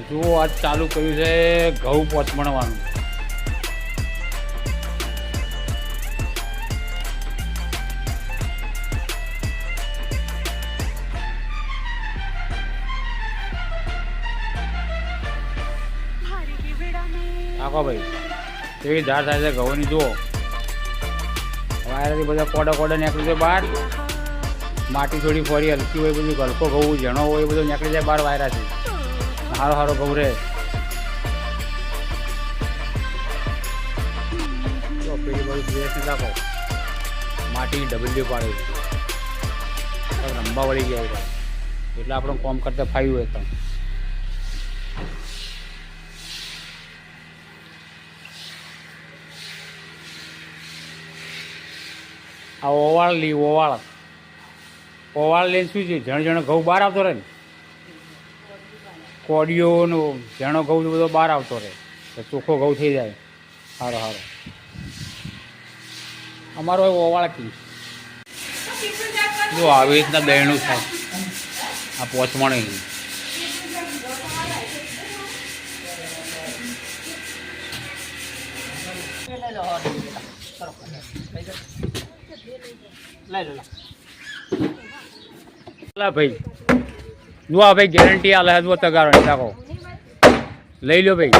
જુઓ આજ ચાલુ કર્યું છે ઘઉં પોચમણવાનું. આખો ભાઈ એવી ધાર થાય છે ઘઉંની. જુઓ વાયરાથી બધા કોડા નીકળી જાય બહાર. માટી થોડી ફરી હલકી હોય, બધું હલકો ઘઉં ઝીણો હોય એ બધું નીકળી જાય બહાર વાયરાથી. સારો ઘઉં રહે. પેલી બધું પ્લેસને રાખો, માટી ડબલ્યુ પાડે રંબા વળી ગયા હોય એટલે આપણું કોમ કરતા ફાયું હોય તો. આ ઓવાળ લઈને શું છે, જણ ઘઉં બહાર આવતો રહે ને, કોડીઓનો જણો ઘઉં બધો બહાર આવતો રહે તો ચોખ્ખો ઘઉં થઈ જાય. સારો અમારો ઓવાળ કી જો આવી રીતના દહીણું થાય આ પોચમણી. ભાઈ જો આ ભાઈ ગેરંટી આલે જો તગારો નાખો લઈ લો ભાઈ.